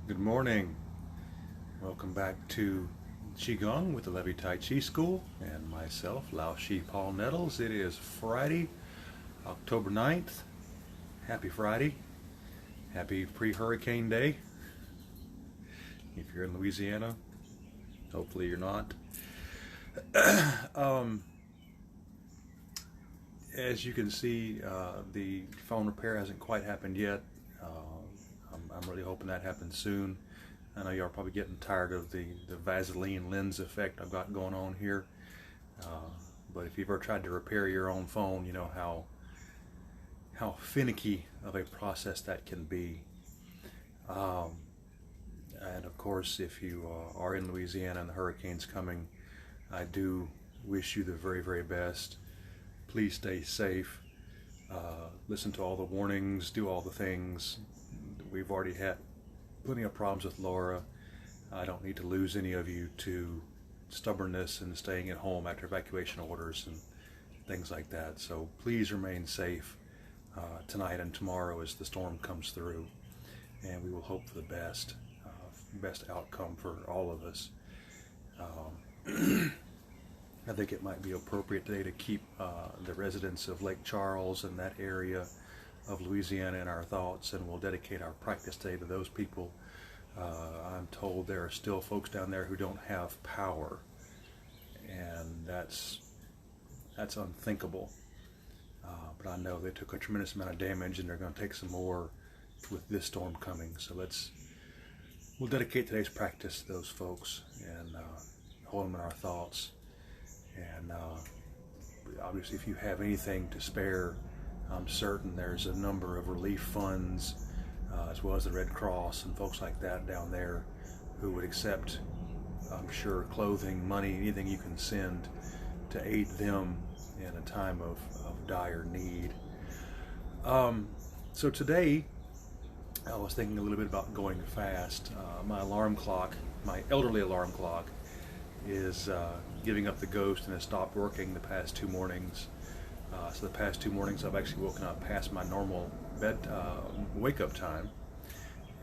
Good morning. Welcome back to Qi Gong with the Levy Tai Chi School and myself, Lao Shi Paul Nettles. It is Friday, October 9th. Happy Friday. Happy pre-hurricane day. If you're in Louisiana, hopefully you're not. As you can see, the phone repair hasn't quite happened yet. I'm really hoping that happens soon. I know y'all are probably getting tired of the Vaseline lens effect I've got going on here. But if you've ever tried to repair your own phone, you know how finicky of a process that can be. And of course, if you are in Louisiana and the hurricane's coming, I do wish you the very, very best. Please stay safe. Listen to all the warnings, do all the things. We've already had plenty of problems with Laura. I don't need to lose any of you to stubbornness and staying at home after evacuation orders and things like that. So please remain safe tonight and tomorrow as the storm comes through, and we will hope for the best outcome for all of us. I think it might be appropriate today to keep the residents of Lake Charles and that area of Louisiana in our thoughts, and we'll dedicate our practice day to those people. I'm told there are still folks down there who don't have power, and that's unthinkable. But I know they took a tremendous amount of damage, and they're going to take some more with this storm coming. So we'll dedicate today's practice to those folks and hold them in our thoughts. And obviously, if you have anything to spare, I'm certain there's a number of relief funds, as well as the Red Cross and folks like that down there who would accept, I'm sure, clothing, money, anything you can send to aid them in a time of dire need. So today, I was thinking a little bit about going fast. My alarm clock, my elderly alarm clock, is giving up the ghost and has stopped working the past 2 mornings. So the past 2 mornings I've actually woken up past my normal bed wake-up time,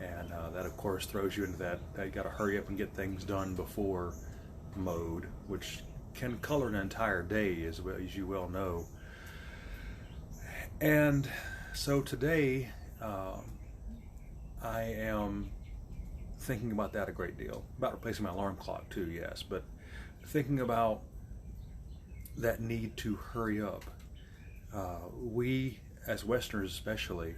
and that of course throws you into that you got to hurry up and get things done before mode, which can color an entire day, as well as you well know. And so today I am thinking about that a great deal, about replacing my alarm clock too, yes, but thinking about that need to hurry up. We, as Westerners especially,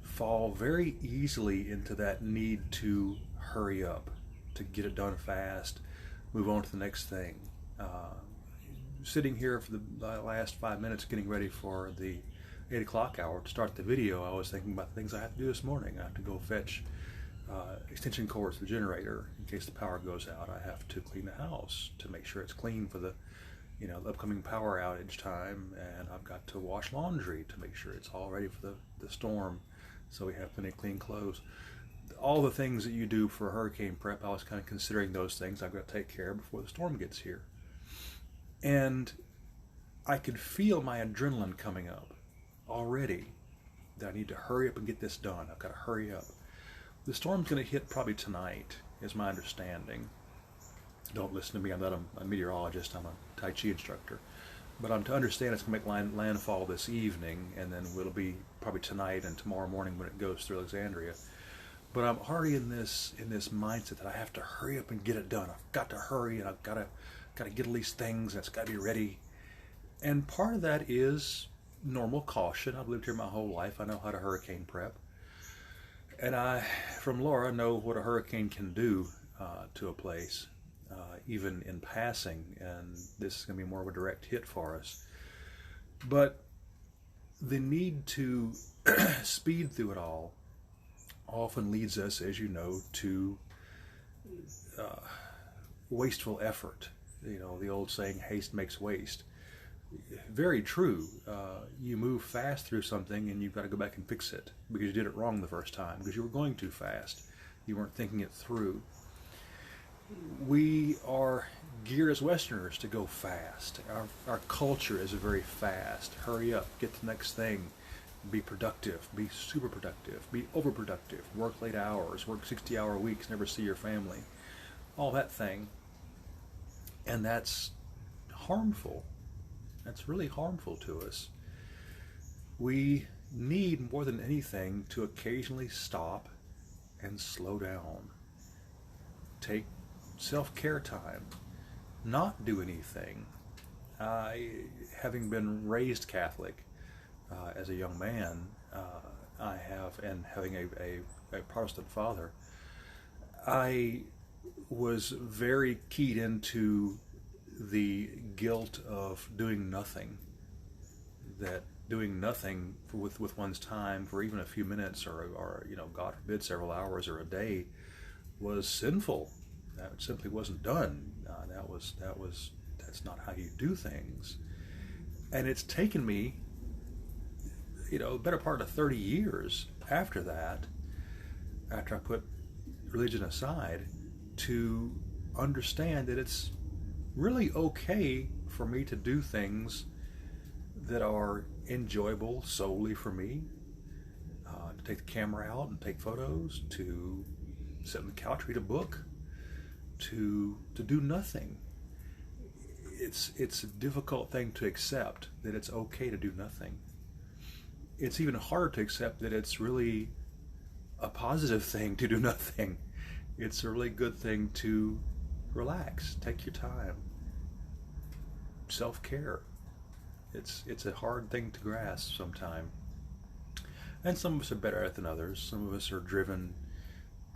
fall very easily into that need to hurry up, to get it done fast, move on to the next thing. Sitting here for the last 5 minutes getting ready for the 8 o'clock hour to start the video, I was thinking about the things I have to do this morning. I have to go fetch extension cords to the generator in case the power goes out. I have to clean the house to make sure it's clean for the upcoming power outage time, and I've got to wash laundry to make sure it's all ready for the storm, so we have plenty of clean clothes. All the things that you do for a hurricane prep, I was kind of considering those things I've got to take care of before the storm gets here. And I could feel my adrenaline coming up already, that I need to hurry up and get this done. I've got to hurry up. The storm's going to hit probably tonight, is my understanding. Don't listen to me, I'm not a meteorologist, I'm a Tai Chi instructor. But I'm to understand it's going to make landfall this evening, and then it'll be probably tonight and tomorrow morning when it goes through Alexandria. But I'm already in this mindset that I have to hurry up and get it done. I've got to hurry, and I've got to get all these things, and it's got to be ready. And part of that is normal caution. I've lived here my whole life. I know how to hurricane prep. And I, from Laura, know what a hurricane can do to a place, even in passing, and this is going to be more of a direct hit for us. But the need to speed through it all often leads us, as you know, to wasteful effort. You know, the old saying, haste makes waste. Very true. You move fast through something and you've got to go back and fix it because you did it wrong the first time, because you were going too fast. You weren't thinking it through. We are geared as Westerners to go fast. Our culture is very fast. Hurry up, get the next thing. be productive, be super productive, be overproductive, work late hours, work 60-hour weeks, never see your family, all that thing. And that's harmful. That's really harmful to us. We need more than anything to occasionally stop and slow down. Take self-care time. Not do anything. Having been raised Catholic as a young man, and having a Protestant father, I was very keyed into the guilt of doing nothing. That doing nothing with one's time for even a few minutes, or God forbid, several hours or a day, was sinful. That simply wasn't done. That's not how you do things. And it's taken me, the better part of 30 years after that, after I put religion aside, to understand that it's really okay for me to do things that are enjoyable solely for me, to take the camera out and take photos, to sit on the couch, read a book, to do nothing. It's a difficult thing to accept that it's okay to do nothing. It's even harder to accept that it's really a positive thing to do nothing. It's a really good thing to relax, take your time, self-care. It's a hard thing to grasp sometimes. And some of us are better at it than others. Some of us are driven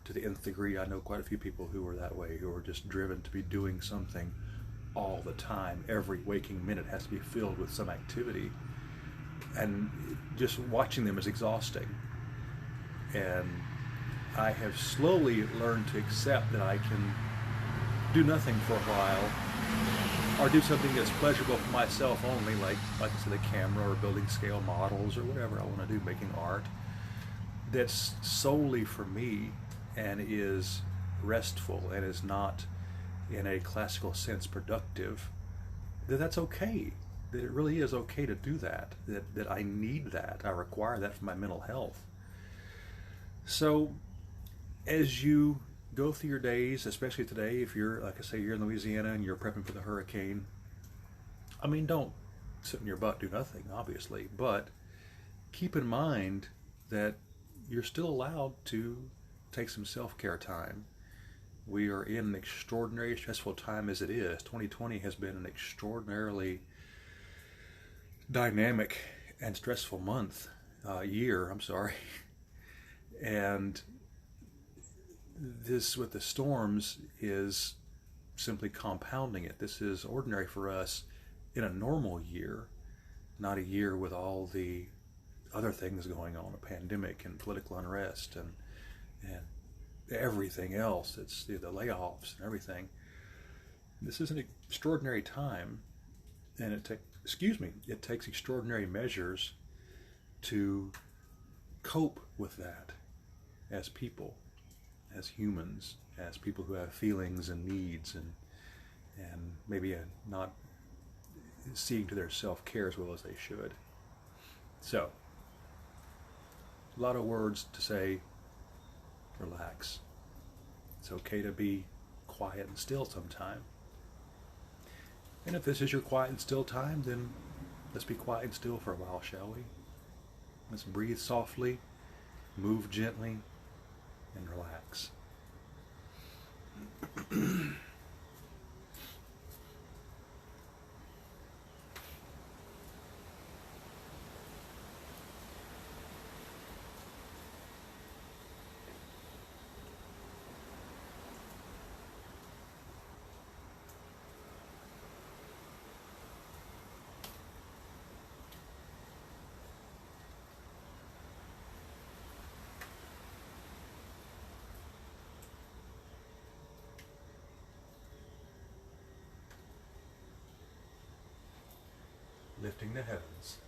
to the nth degree. I know quite a few people who are that way, who are just driven to be doing something all the time. Every waking minute has to be filled with some activity. And just watching them is exhausting. And I have slowly learned to accept that I can do nothing for a while, or do something that's pleasurable for myself only, like I said, the camera, or building scale models, or whatever I want to do, making art, that's solely for me and is restful and is not in a classical sense productive. That's okay. That it really is okay to do that. That I need that. I require that for my mental health. So as you go through your days, especially today, if you're, like I say, you're in Louisiana and you're prepping for the hurricane, don't sit in your butt, do nothing, obviously, but keep in mind that you're still allowed to take some self-care time. We are in an extraordinary stressful time as it is. 2020 has been an extraordinarily dynamic and stressful year, and this with the storms is simply compounding it. This is ordinary for us in a normal year, not a year with all the other things going on, a pandemic and political unrest and everything else. It's the layoffs and everything. This is an extraordinary time, and it takes extraordinary measures to cope with that as people, as humans, as people who have feelings and needs, and maybe not seeing to their self-care as well as they should. So, a lot of words to say. Relax. It's okay to be quiet and still sometime. And if this is your quiet and still time, then let's be quiet and still for a while, shall we? Let's breathe softly, move gently, and relax. Lifting the heavens.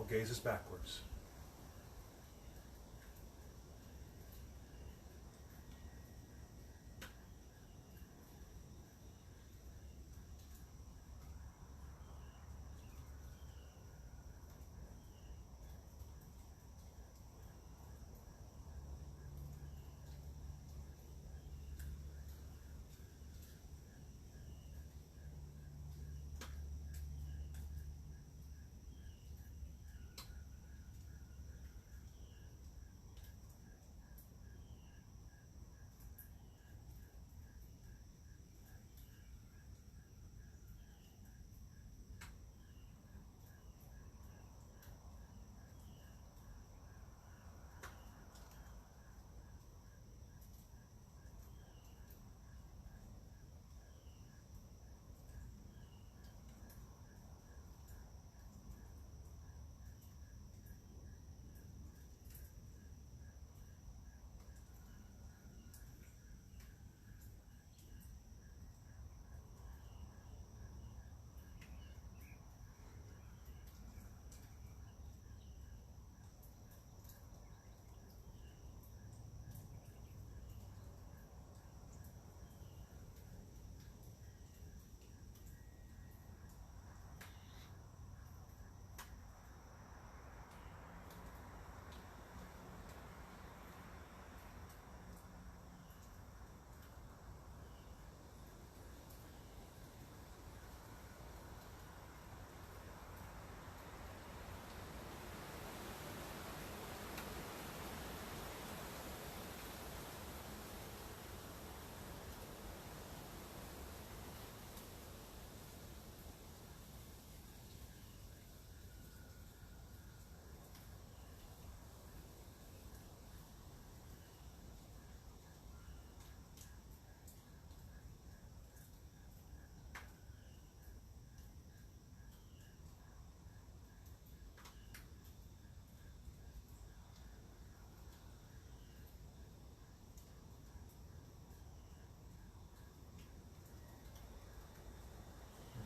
gaze is backwards.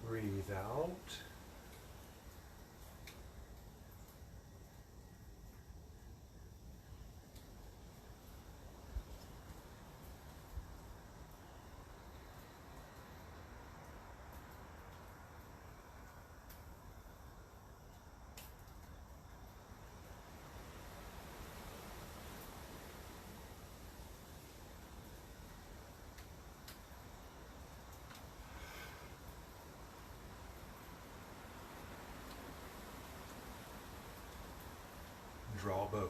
Breathe out. Draw a bow.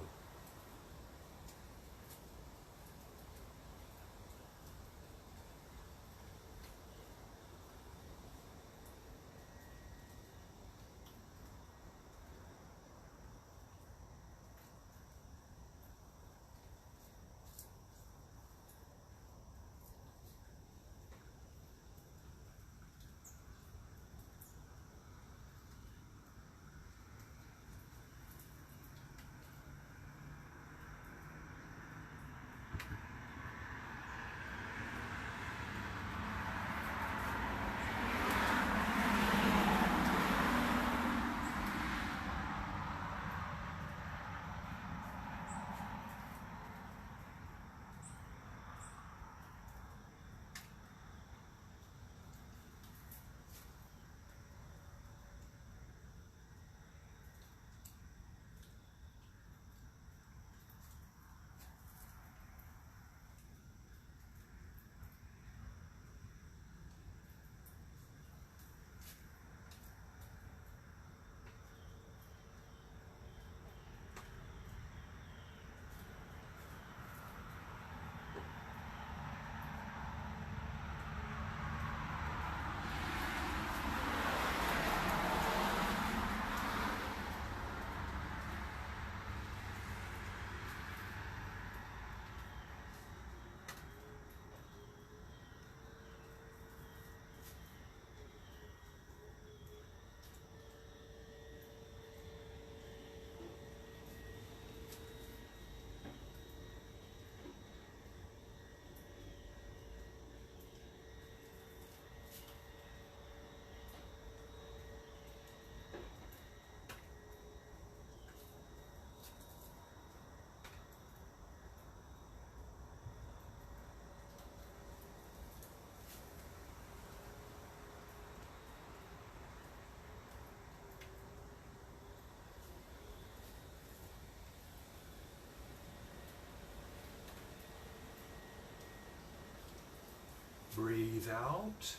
Breathe out.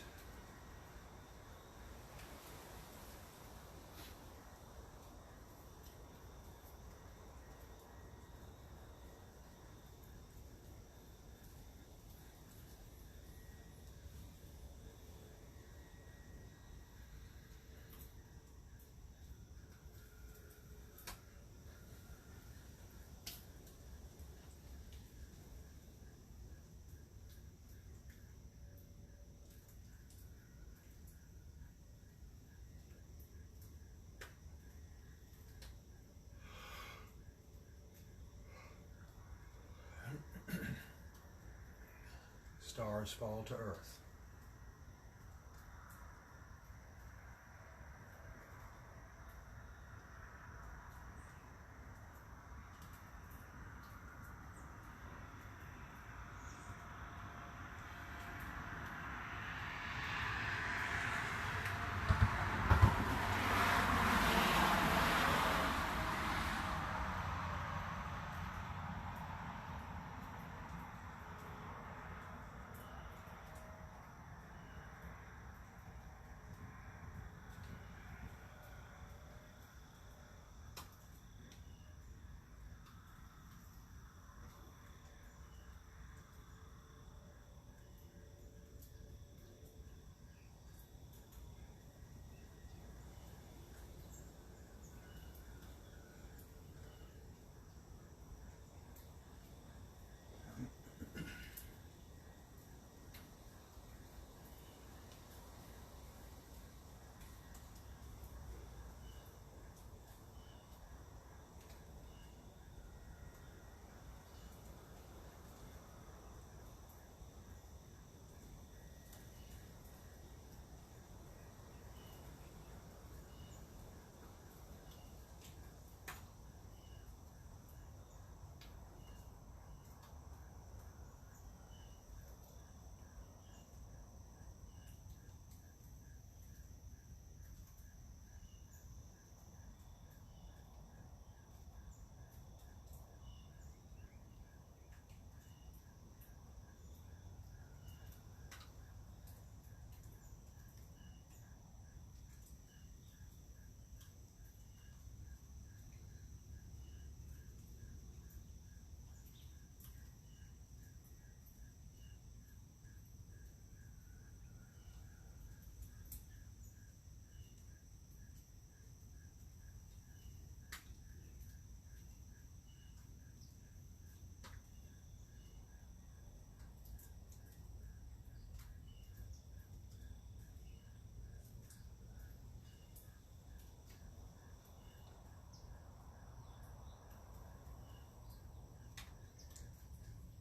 Stars fall to earth.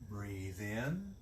Breathe in.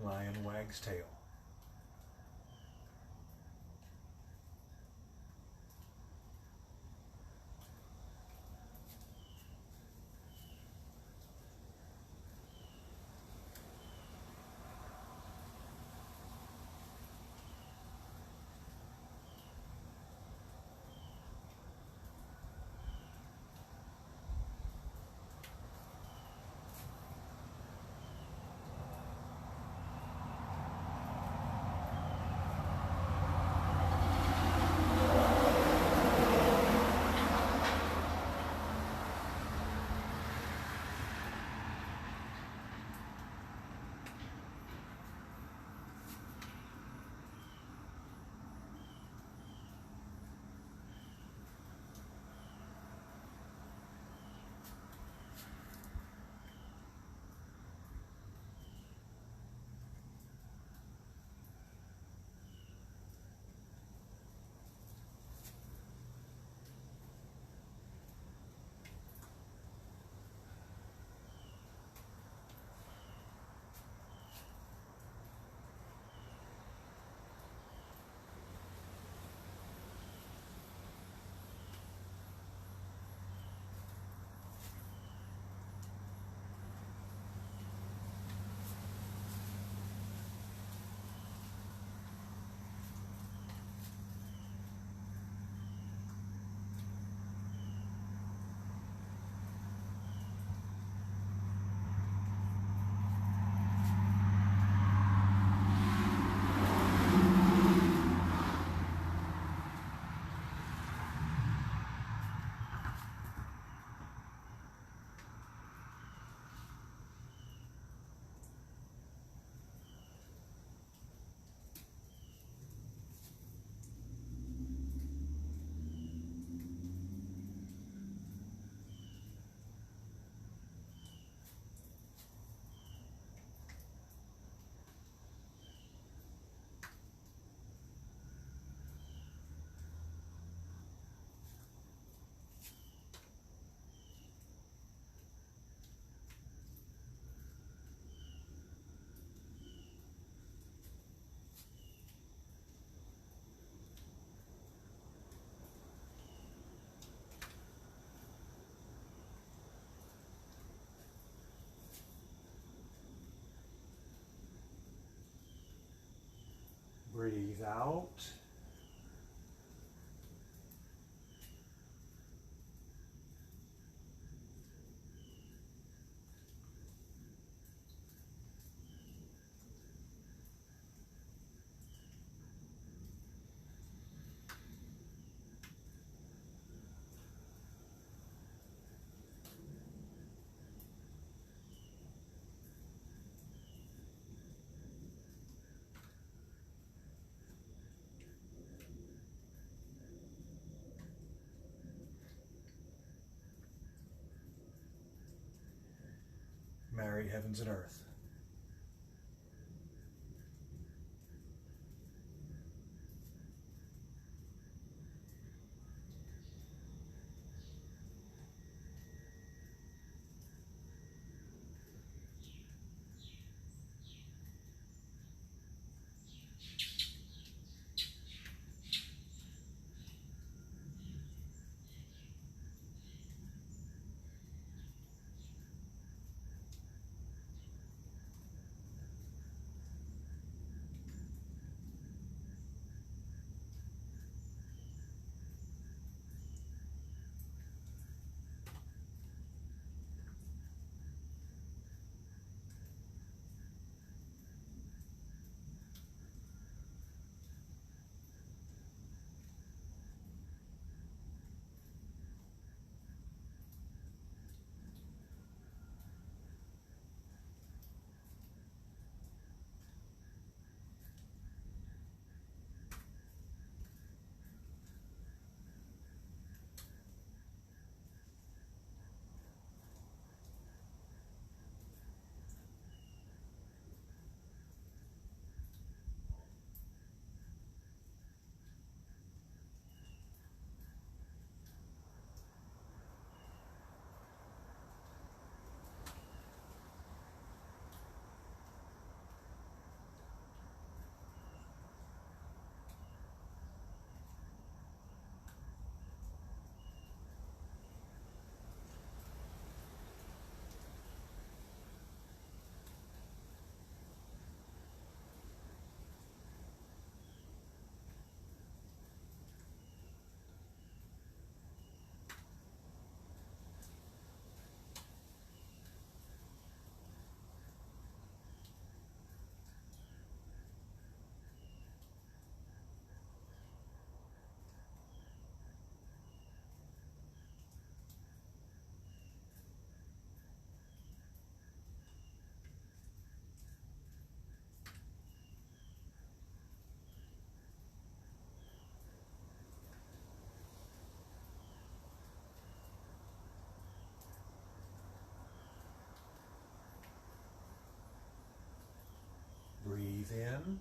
Lion wags tail. Breathe out. Marry heavens and earth. Breathe in.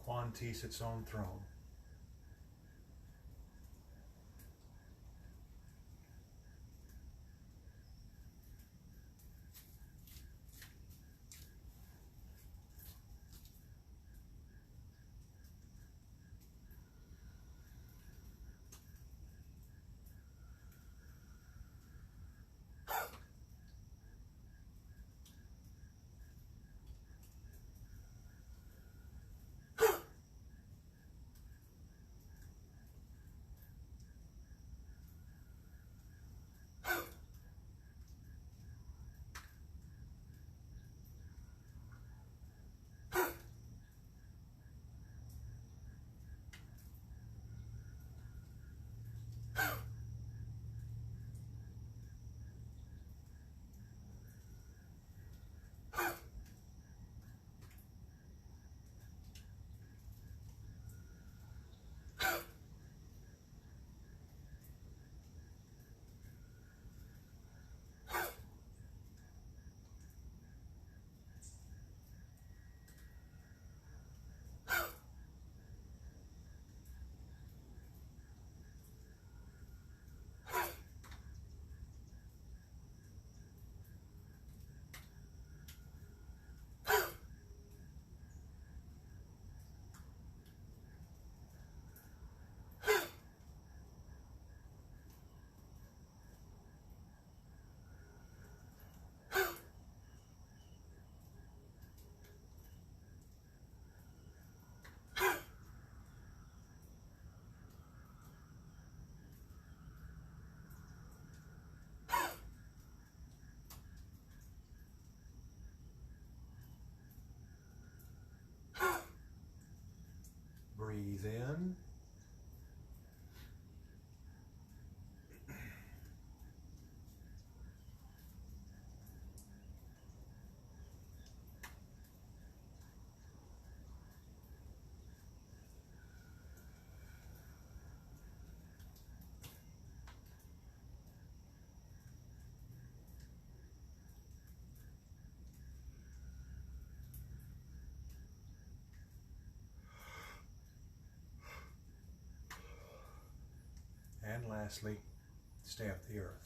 Quan Ti sits on throne. breathe in. And lastly, stamp the earth.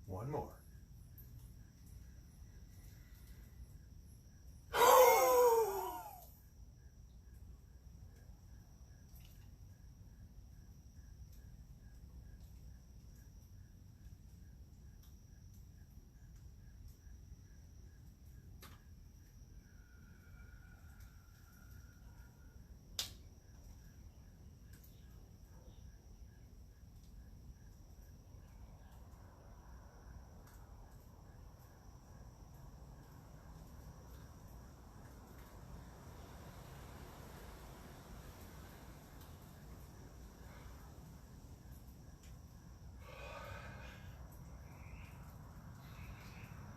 One more.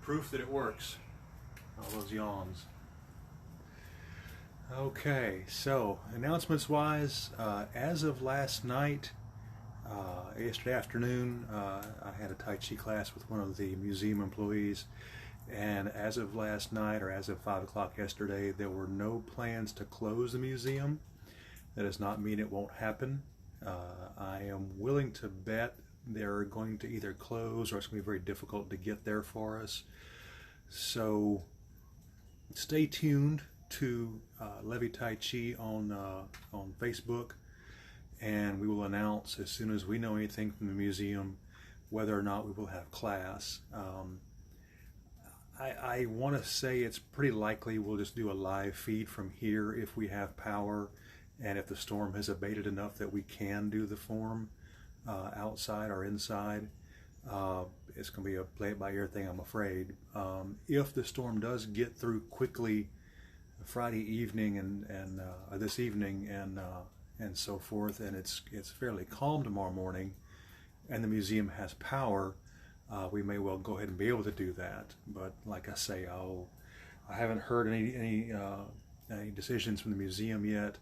Proof that it works. All those yawns. Okay, so announcements wise, as of last night, yesterday afternoon, I had a Tai Chi class with one of the museum employees, and as of last night, or as of 5 o'clock yesterday, there were no plans to close the museum. That does not mean it won't happen. I am willing to bet they're going to either close or it's going to be very difficult to get there for us. So stay tuned to Levy Tai Chi on Facebook, and we will announce as soon as we know anything from the museum whether or not we will have class. I want to say it's pretty likely we'll just do a live feed from here if we have power and if the storm has abated enough that we can do the form outside or inside. It's going to be a play it by ear thing, I'm afraid. If the storm does get through quickly Friday evening and this evening and so forth, and it's fairly calm tomorrow morning, and the museum has power, we may well go ahead and be able to do that. But like I say, I haven't heard any decisions from the museum yet.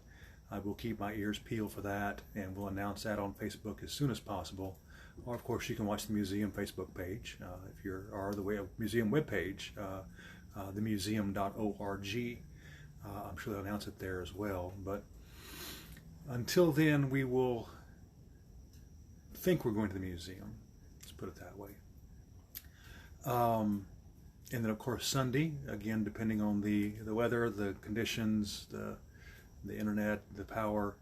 I will keep my ears peeled for that, and we'll announce that on Facebook as soon as possible. Or of course, you can watch the museum Facebook page or the museum webpage, themuseum.org. I'm sure they'll announce it there as well. But until then, we will think we're going to the museum. Let's put it that way. And then, of course, Sunday, again, depending on the weather, the conditions, the internet, the power,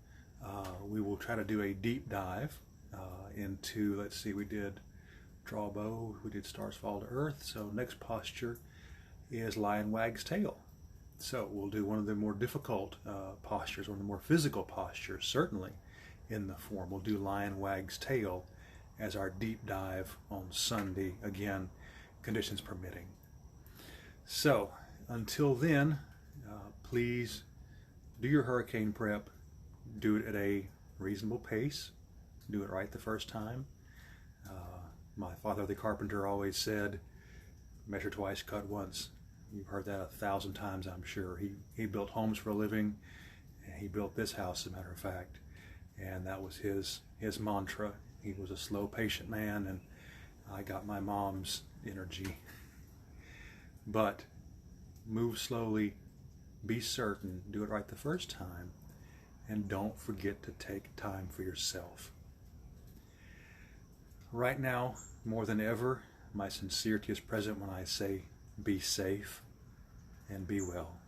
we will try to do a deep dive into, let's see, we did Draw Bow, we did Stars Fall to Earth. So next posture is Lion Wags Tail. So we'll do one of the more difficult postures, one of the more physical postures, certainly in the form. We'll do Lion Wags Tail as our deep dive on Sunday, again, conditions permitting. So until then, please do your hurricane prep. Do it at a reasonable pace. Do it right the first time. My father, the carpenter, always said, measure twice, cut once. You've heard that 1,000 times, I'm sure. He built homes for a living, and he built this house, as a matter of fact. And that was his mantra. He was a slow, patient man, and I got my mom's energy. But move slowly, be certain, do it right the first time, and don't forget to take time for yourself. Right now, more than ever, my sincerity is present when I say be safe and be well.